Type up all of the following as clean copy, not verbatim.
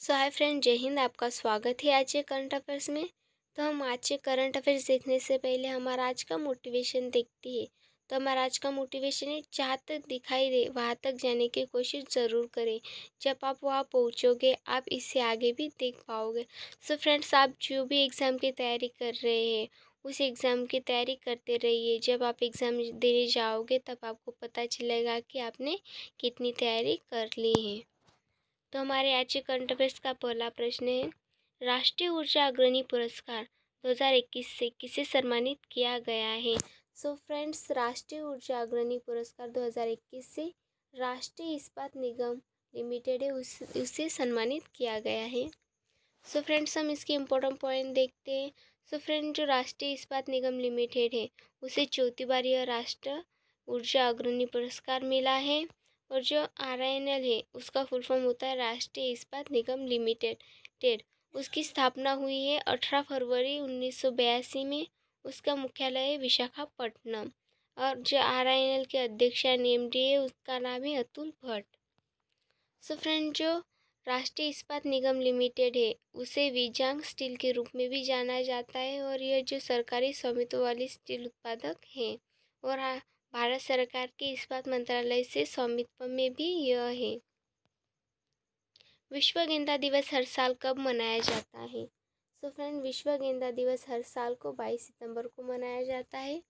सो hi friend, जय हिंद। आपका स्वागत है आज के करंट अफेयर्स में। तो हम आज के करंट अफेयर्स देखने से पहले हमारा आज का मोटिवेशन देखते हैं। तो हमारा आज का मोटिवेशन है, जहाँ तक दिखाई दे वहाँ तक जाने की कोशिश ज़रूर करें। जब आप वहाँ पहुँचोगे आप इससे आगे भी देख पाओगे। सो फ्रेंड्स, आप जो भी एग्ज़ाम की तैयारी कर रहे हैं उस एग्ज़ाम की तैयारी करते रहिए। जब आप एग्ज़ाम देने जाओगे तब आपको पता चलेगा कि आपने कितनी तैयारी कर ली है। तो हमारे आज के करंट अफेयर्स का पहला प्रश्न है, राष्ट्रीय ऊर्जा अग्रणी पुरस्कार 2021 से किसे सम्मानित किया गया है। सो फ्रेंड्स, राष्ट्रीय ऊर्जा अग्रणी पुरस्कार 2021 से राष्ट्रीय इस्पात निगम लिमिटेड है उसे सम्मानित किया गया है। सो फ्रेंड्स, हम इसके इम्पोर्टेंट पॉइंट देखते हैं। सो फ्रेंड, जो राष्ट्रीय इस्पात निगम लिमिटेड है उसे चौथी बार यह राष्ट्रीय ऊर्जा अग्रणी पुरस्कार मिला है। और जो RINL है उसका फुल फॉर्म होता है राष्ट्रीय इस्पात निगम लिमिटेड। उसकी स्थापना हुई है 18 फरवरी 1982 में। उसका मुख्यालय है विशाखापट्टनम। और जो RINL के अध्यक्ष MD है उसका नाम है अतुल भट्ट। सो फ्रेंड, जो राष्ट्रीय इस्पात निगम लिमिटेड है उसे विजांग स्टील के रूप में भी जाना जाता है। और यह जो सरकारी स्वामित्व वाली स्टील उत्पादक है और भारत सरकार के इस्पात मंत्रालय से स्वामित्व में भी यह है। विश्व गेंदा दिवस हर साल कब मनाया जाता है। सो फ्रेंड, विश्व गेंदा दिवस हर साल को 22 सितंबर को मनाया जाता है।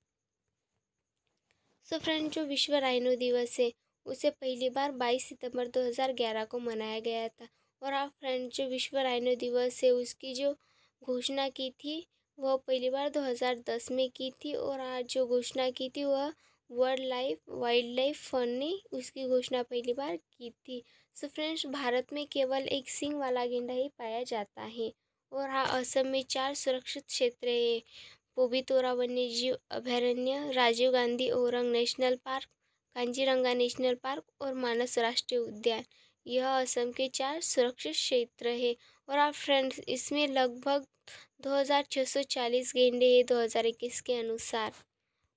सो फ्रेंड, जो विश्व राइनो दिवस है उसे पहली बार 22 सितंबर 2011 को मनाया गया था। और आप फ्रेंड, जो विश्व राइनो दिवस है उसकी जो घोषणा की थी वह पहली बार 2010 में की थी। और आज जो घोषणा की थी वह वाइल्ड लाइफ फंड ने उसकी घोषणा पहली बार की थी। सो फ्रेंड्स, भारत में केवल एक सींग वाला गेंडा ही पाया जाता है। और हाँ, असम में 4 सुरक्षित क्षेत्र है, पोबितोरा वन्यजीव अभयारण्य, Rajiv Gandhi Orang national park, Kaziranga national park और मानस राष्ट्रीय उद्यान। यह असम के 4 सुरक्षित क्षेत्र है। और आप फ्रेंड्स, इसमें लगभग 2640 गेंडे हैं 2021 के अनुसार।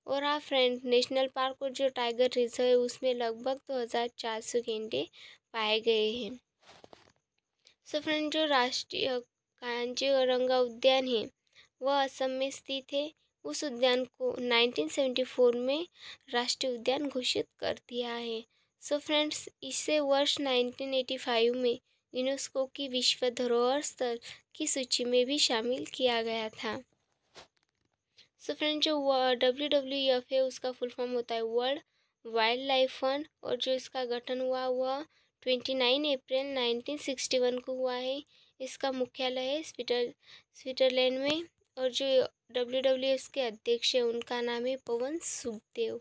और हाँ फ्रेंड, नेशनल पार्क और जो टाइगर रिजर्व है उसमें लगभग 2400 गेंडे पाए गए हैं। सो फ्रेंड, जो राष्ट्रीय कांजीरंगा उद्यान है वह असम में स्थित है। उस उद्यान को 1974 में राष्ट्रीय उद्यान घोषित कर दिया है। सो फ्रेंड्स, इसे वर्ष 1985 में यूनेस्को की विश्व धरोहर स्थल की सूची में भी शामिल किया गया था। सो फ्रेंड, जो WWF है उसका फुल फॉर्म होता है वर्ल्ड वाइल्ड लाइफ फंड। और जो इसका गठन हुआ वह 29 अप्रैल 1961 को हुआ है। इसका मुख्यालय है स्विट्जरलैंड में। और जो WWF के अध्यक्ष है उनका नाम है पवन सुखदेव।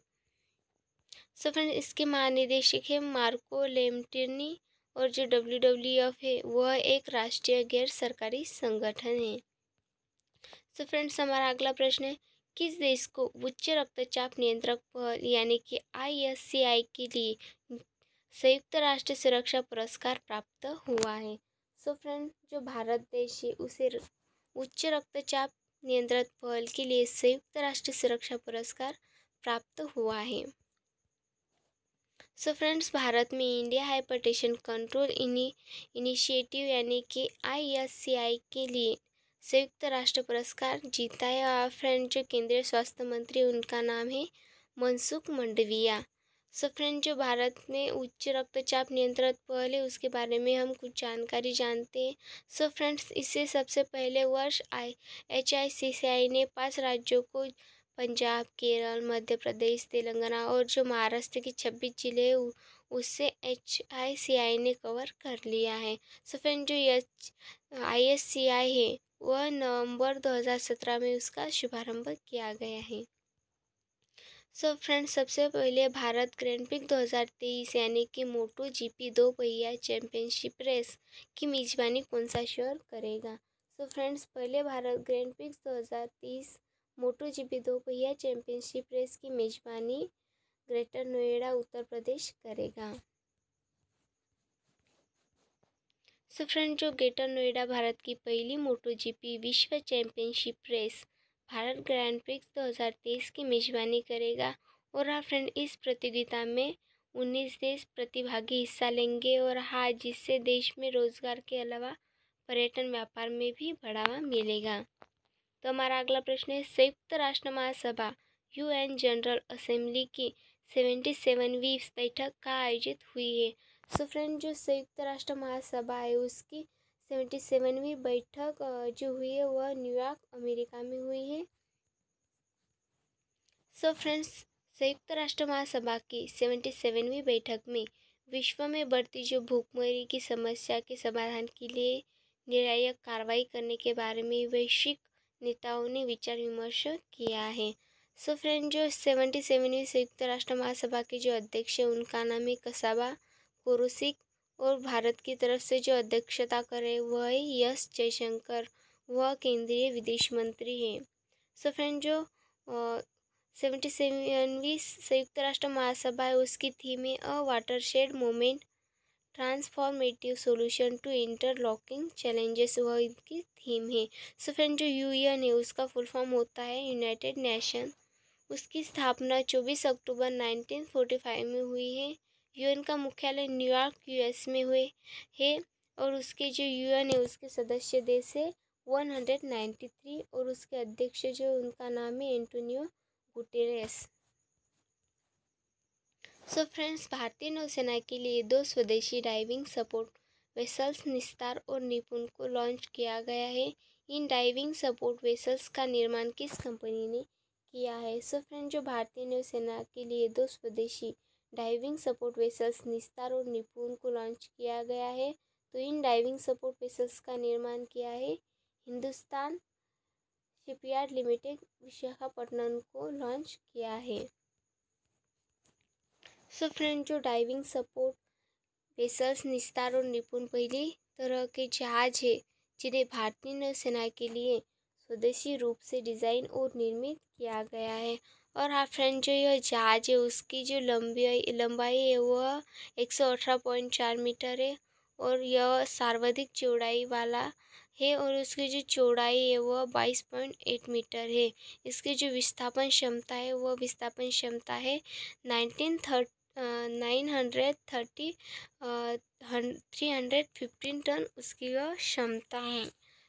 सो फ्रेंड, इसके महानिदेशक है मार्को लेमटिनी। और जो WWF है वह एक राष्ट्रीय गैर सरकारी संगठन है। सो फ्रेंड्स, हमारा अगला प्रश्न है, किस देश को उच्च रक्तचाप नियंत्रक पहल यानी कि ISCI के लिए संयुक्त राष्ट्र सुरक्षा पुरस्कार प्राप्त हुआ है। सो फ्रेंड, जो भारत देश है उसे उच्च रक्तचाप नियंत्रण पहल के लिए संयुक्त राष्ट्र सुरक्षा पुरस्कार प्राप्त हुआ है। सो फ्रेंड्स, भारत में इंडिया हाइपरटेंशन कंट्रोल इनिशिएटिव यानी कि ISCI के लिए संयुक्त राष्ट्र पुरस्कार जीता है। और फ्रेंड, जो केंद्रीय स्वास्थ्य मंत्री उनका नाम है मनसुख मंडाविया। सो फ्रेंड, जो भारत में उच्च रक्तचाप नियंत्रण पहल है उसके बारे में हम कुछ जानकारी जानते हैं। सो फ्रेंड्स, इससे सबसे पहले वर्ष HICCI ने 5 राज्यों को पंजाब, केरल, मध्य प्रदेश, तेलंगाना और जो महाराष्ट्र के 26 जिले उससे HICCI ने कवर कर लिया है। सो फ्रेंड, जो ISCI है वह नवंबर 2017 में उसका शुभारंभ किया गया है। सो फ्रेंड्स, सबसे पहले भारत ग्रैंड प्रिक्स 2023 यानी कि मोटो GP 2 पहिया चैंपियनशिप रेस की मेजबानी कौन सा शहर करेगा। सो फ्रेंड्स, पहले भारत ग्रैंड प्रिक्स 2023 मोटो GP 2 पहिया चैंपियनशिप रेस की मेजबानी ग्रेटर नोएडा उत्तर प्रदेश करेगा। सो फ्रेंड, जो ग्रेटर नोएडा भारत की पहली मोटो GP विश्व championship race Bharat grand prix 2023 की मेजबानी करेगा। और हाँ फ्रेंड, इस प्रतियोगिता में 19 देश प्रतिभागी हिस्सा लेंगे। और हाँ, जिससे देश में रोजगार के अलावा पर्यटन व्यापार में भी बढ़ावा मिलेगा। तो हमारा अगला प्रश्न है, संयुक्त राष्ट्र महासभा UN जनरल असेंबली की 77वीं बैठक कहाँ आयोजित हुई है? सो फ्रेंड, जो संयुक्त राष्ट्र महासभा है उसकी 77वीं बैठक जो हुई है वह न्यूयॉर्क अमेरिका में हुई है। सो फ्रेंड्स, संयुक्त राष्ट्र महासभा की 77वीं बैठक में विश्व में बढ़ती जो भूखमरी की समस्या के समाधान के लिए निर्णायक कार्रवाई करने के बारे में वैश्विक नेताओं ने विचार विमर्श किया है। सो फ्रेंड, जो 77वीं संयुक्त राष्ट्र महासभा के जो अध्यक्ष हैं उनका नाम है कसाबा कोरुसिक, और भारत की तरफ से जो अध्यक्षता करे वह है एस जयशंकर, वह केंद्रीय विदेश मंत्री हैं। सो फ्रेंड, जो 77वीं संयुक्त राष्ट्र महासभा है उसकी थीम है a watershed moment transformative solution to interlocking challenges, वह इनकी थीम है। सो फ्रेंड, जो UN है उसका फुल फॉर्म होता है यूनाइटेड नेशन। उसकी स्थापना 24 अक्टूबर 1945 में हुई है। UN का मुख्यालय न्यूयॉर्क US में हुए है, और उसके जो UN है उसके सदस्य देश है 193, और उसके अध्यक्ष जो उनका नाम है एंटोनियो गुटेरेस। सो फ्रेंड्स, भारतीय नौसेना के लिए 2 स्वदेशी डाइविंग सपोर्ट वेसल्स निस्तार और निपुण को लॉन्च किया गया है। इन डाइविंग सपोर्ट वेसल्स का निर्माण किस कंपनी ने किया है? सो फ्रेंड, जो भारतीय नौसेना के लिए 2 स्वदेशी डाइविंग सपोर्ट वेसल्स निस्तार और निपुण को लॉन्च किया गया है। तो इन डाइविंग सपोर्ट वेसल्स का निर्माण किया है हिंदुस्तान शिपयार्ड लिमिटेड, विशाखापट्टनम को लॉन्च किया है। सो फ्रेंड, जो डाइविंग सपोर्ट वेसल्स निस्तार और निपुण पहली तरह के जहाज है जिन्हें भारतीय नौसेना के लिए स्वदेशी रूप से डिज़ाइन और निर्मित किया गया है। और हाँ फ्रेंड, जो यह जहाज है उसकी जो लंबाई है वह 118.4 मीटर है, और यह सर्वाधिक चौड़ाई वाला है, और उसकी जो चौड़ाई है वह 22.8 मीटर है। इसकी जो विस्थापन क्षमता है वह विस्थापन क्षमता है 315 टन उसकी वह क्षमता है।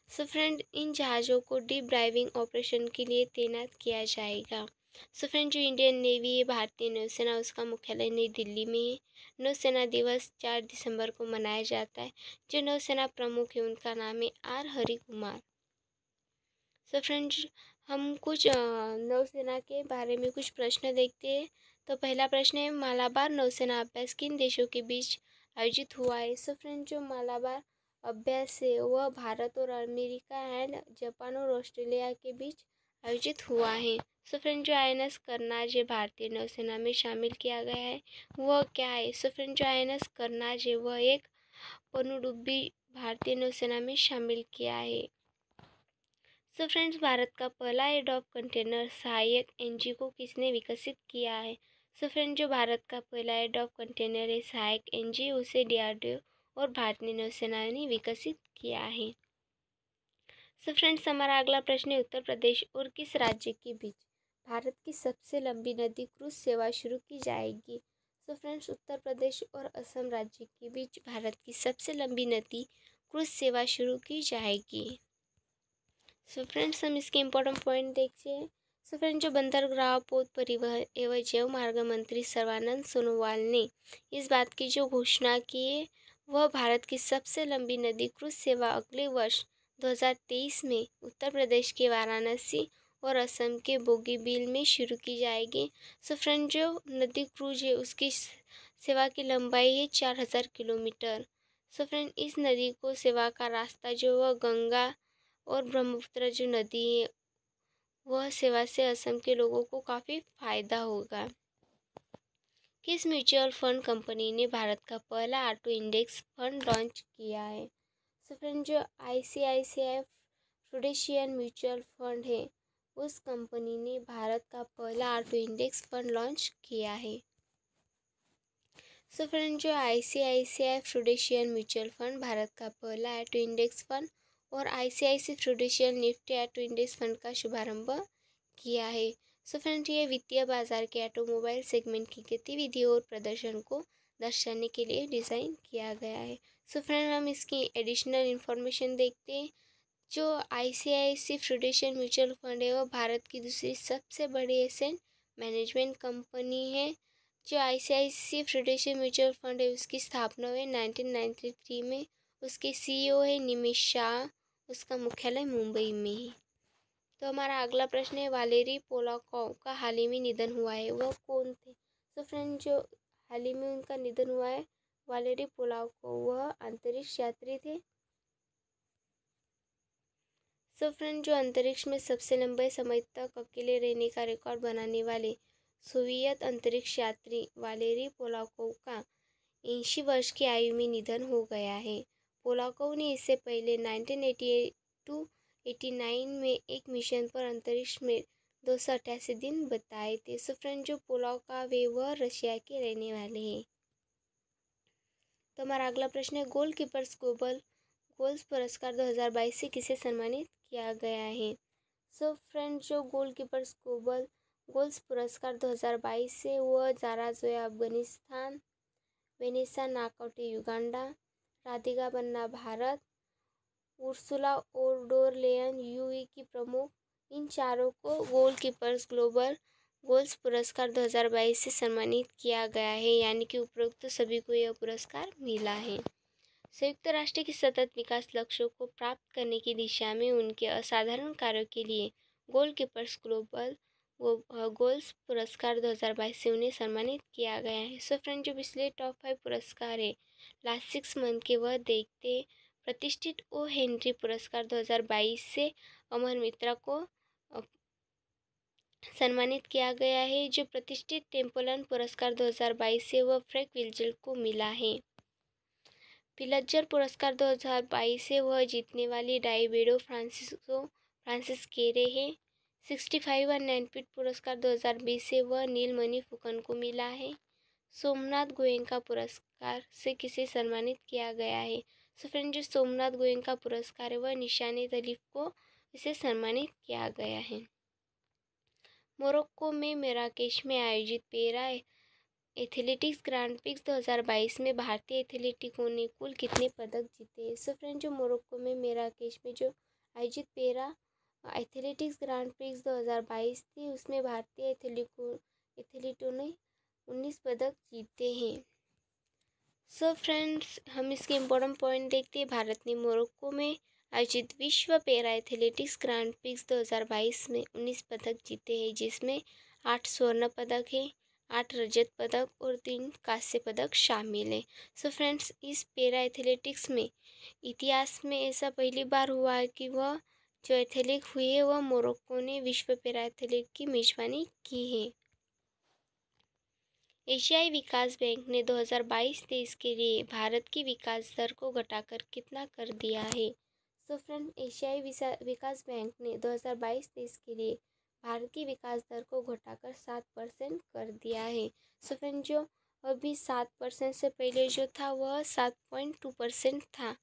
सो फ्रेंड, इन जहाज़ों को डीप डाइविंग ऑपरेशन के लिए तैनात किया जाएगा। सो फ्रेंड, जो इंडियन नेवी है भारतीय नौसेना उसका मुख्यालय नई दिल्ली में है। नौसेना दिवस 4 दिसंबर को मनाया जाता है। जो नौसेना प्रमुख है उनका नाम है R Hari Kumar. So friends, हम कुछ नौसेना के बारे में कुछ प्रश्न देखते हैं। तो पहला प्रश्न है, मालाबार नौसेना अभ्यास किन देशों के बीच आयोजित हुआ है? सो फ्रेंड्स, जो मालाबार अभ्यास है वह भारत और अमेरिका एंड जापान और ऑस्ट्रेलिया के बीच आयोजित हुआ है। सो फ्रेंड, जो INS करनाज है भारतीय नौसेना में शामिल किया गया है वह क्या है? सो फ्रेंड, जो INS करनाज है वह एक पनडुब्बी भारतीय नौसेना में शामिल किया है। सो फ्रेंड्स, भारत का पहला एडॉप कंटेनर सहायक NG को किसने विकसित किया है? सो फ्रेंड, जो भारत का पहला एडॉप कंटेनर है सहायक NG उसे DRDO और भारतीय नौसेना ने विकसित किया है। सो फ्रेंड्स, हमारा अगला प्रश्न है, उत्तर प्रदेश और किस राज्य के बीच भारत की सबसे लंबी नदी क्रूज सेवा शुरू की जाएगी? सो फ्रेंड्स, उत्तर प्रदेश और असम राज्य के बीच भारत की सबसे लंबी नदी क्रूज सेवा शुरू की जाएगी। सो फ्रेंड्स, हम इसके इम्पोर्टेंट पॉइंट देखते हैं। सो फ्रेंड्स, जो बंदरगाह पोत परिवहन एवं जैव मार्ग मंत्री सर्बानंद सोनोवाल ने इस बात की जो घोषणा की है वह भारत की सबसे लंबी नदी क्रूज सेवा अगले वर्ष 2023 में उत्तर प्रदेश के वाराणसी और असम के बोगीबील में शुरू की जाएगी। सो फ्रेंड, जो नदी क्रूज है उसकी सेवा की लंबाई है 4000 किलोमीटर। सो फ्रेंड, इस नदी को सेवा का रास्ता जो वह गंगा और ब्रह्मपुत्र जो नदी है वह सेवा से असम के लोगों को काफ़ी फ़ायदा होगा। किस म्यूचुअल फंड कंपनी ने भारत का पहला ऑटो इंडेक्स फंड लॉन्च किया है? सो फ्रेंड, जो ICICI प्रूडेंशियल म्यूचुअल फंड है उस कंपनी ने भारत का पहला ऑटो इंडेक्स फंड लॉन्च किया है। सो फ्रेंड, जो ICICI prudential mutual fund Bharat का पहला ऑटो इंडेक्स फंड और ICICI prudential Nifty auto index fund का शुभारंभ किया है। सो फ्रेंड, ये वित्तीय बाजार के ऑटोमोबाइल सेगमेंट की गतिविधियों और प्रदर्शन को दर्शाने के लिए डिज़ाइन किया गया है। सो फ्रेंड हम इसकी एडिशनल इन्फॉर्मेशन देखते हैं। जो ICICI प्रूडेंशियल म्यूचुअल फंड है वो भारत की दूसरी सबसे बड़ी एसेट मैनेजमेंट कंपनी है। जो ICICI प्रूडेंशियल म्यूचुअल फंड है उसकी स्थापना हुई 1993 में। उसके CEO है निमिष शाह। उसका मुख्यालय मुंबई में है। तो हमारा अगला प्रश्न है, वालेरी पोलाकोव का हाल ही में निधन हुआ है, वह कौन थे? तो फ्रेंड जो हाल ही में उनका निधन हुआ है वालेरी पोलाकोव, वह अंतरिक्ष यात्री थे। सो फ्रेंड जो अंतरिक्ष में सबसे लंबे समय तक अकेले रहने का रिकॉर्ड बनाने वाले सोवियत अंतरिक्ष यात्री वालेरी पोलाकोव का 80 वर्ष की आयु में निधन हो गया है। पोलाकोव ने इससे पहले 1988 में एक मिशन पर अंतरिक्ष में 288 दिन बताए थे। सो फ्रेंड जो पोलाकोव है वह रशिया के रहने वाले हैं। तो हमारा अगला प्रश्न है, गोलकीपर्स ग्लोबल गोल्स पुरस्कार 2022 से किसे सम्मानित किया गया है? सो फ्रेंड जो गोलकीपर्स ग्लोबल गोल्स पुरस्कार 2022 से वह Zahra Joya Afghanistan, Vanessa Nakate Uganda, Radhika Banna Bharat, Ursula von der Leyen UAE की प्रमुख, इन चारों को गोलकीपर्स ग्लोबल गोल्स पुरस्कार 2022 से सम्मानित किया गया है, यानी कि उपरोक्त सभी को यह पुरस्कार मिला है। संयुक्त राष्ट्र के सतत विकास लक्ष्यों को प्राप्त करने की दिशा में उनके असाधारण कार्यों के लिए गोलकीपर्स ग्लोबल गोल्स पुरस्कार 2022 से उन्हें सम्मानित किया गया है। सो फ्रेंड जो पिछले टॉप 5 पुरस्कार है लास्ट 6 मंथ के वह देखते। प्रतिष्ठित ओ हेनरी पुरस्कार 2022 से अमर मित्रा को सम्मानित किया गया है। जो प्रतिष्ठित टेम्पलन पुरस्कार 2022 से वह फ्रैंक विल्जल को मिला है। पिलत्जर पुरस्कार 2022 से वह जीतने वाली डाइबेडो फ्रांसिस केरे है। 65 और ज्ञानपीठ पुरस्कार 2020 से वह नीलमणि फुकन को मिला है। सोमनाथ गोयनका पुरस्कार से किसे सम्मानित किया गया है? सो फ्रेंड जो सोमनाथ गोयनका पुरस्कार है वह निशाने तलीफ को इसे सम्मानित किया गया है। मोरक्को में मराकेश में आयोजित पैरा एथलेटिक्स ग्रांड प्रिक्स 2022 में भारतीय एथलीटों ने कुल कितने पदक जीते? सो फ्रेंड जो मोरक्को में मराकेश में जो आयोजित पैरा एथलेटिक्स ग्रांड प्रिक्स 2022 थी उसमें भारतीय एथलीटों ने 19 पदक जीते हैं। सो फ्रेंड्स हम इसके इम्पोर्टेंट पॉइंट देखते हैं। भारत ने मोरक्को में आयोजित विश्व पैरा एथलेटिक्स ग्रांड प्रिक्स 2022 में 19 पदक जीते हैं, जिसमें 8 स्वर्ण पदक है, 8 रजत पदक और 3 कांस्य पदक शामिल है। सो फ्रेंड्स इस पैरा एथलेटिक्स में इतिहास में ऐसा पहली बार हुआ है कि वह जो एथलीट हुई है वह मोरक्को ने विश्व पैरा एथलीट की मेजबानी की है। एशियाई विकास बैंक ने 2022-23 के लिए भारत की विकास दर को घटाकर कितना कर दिया है? सो फ्रेंड एशियाई विकास बैंक ने 2022-23 के लिए भारत की विकास दर को घटाकर 7% कर दिया है। सो फ्रेंड जो अभी 7% से पहले जो था वह 7.2% था।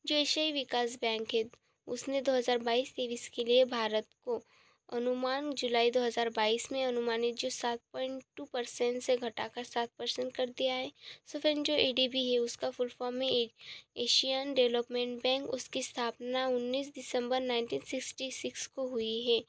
जो एशियाई विकास बैंक है उसने 2022-23 के लिए भारत को अनुमान जुलाई 2022 में अनुमानित जो 7.2% से घटाकर 7% कर दिया है। सो फ्रेंड जो ADB है उसका फुल फॉर्म है एशियन डेवलपमेंट बैंक। उसकी स्थापना 19 दिसंबर 1966 को हुई है।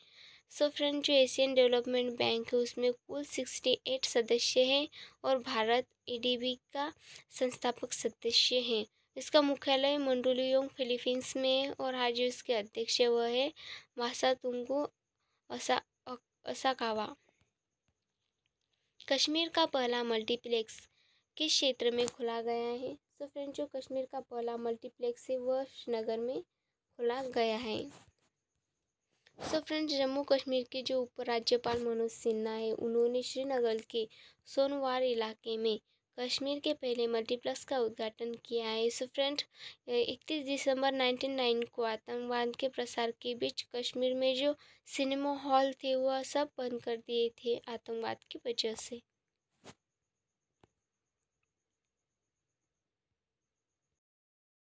सो फ्रेंड जो एशियन डेवलपमेंट बैंक है उसमें कुल 68 सदस्य हैं और भारत ADB का संस्थापक सदस्य हैं। इसका मुख्यालय मंडुलियोंग फिलीपींस में है और आज जो इसके अध्यक्ष वह है मासातुंगु असाकावा। कश्मीर का पहला मल्टीप्लेक्स किस क्षेत्र में खोला गया है? सो फ्रेंड जो कश्मीर का पहला मल्टीप्लेक्स है वह श्रीनगर में खोला गया है। सो फ्रेंड्स जम्मू कश्मीर के जो उपराज्यपाल मनोज सिन्हा है उन्होंने श्रीनगर के सोनवार इलाके में कश्मीर के पहले मल्टीप्लेक्स का उद्घाटन किया है। सो फ्रेंड 31 दिसंबर 1999 को आतंकवाद के प्रसार के बीच कश्मीर में जो सिनेमा हॉल थे वह सब बंद कर दिए थे आतंकवाद की वजह से।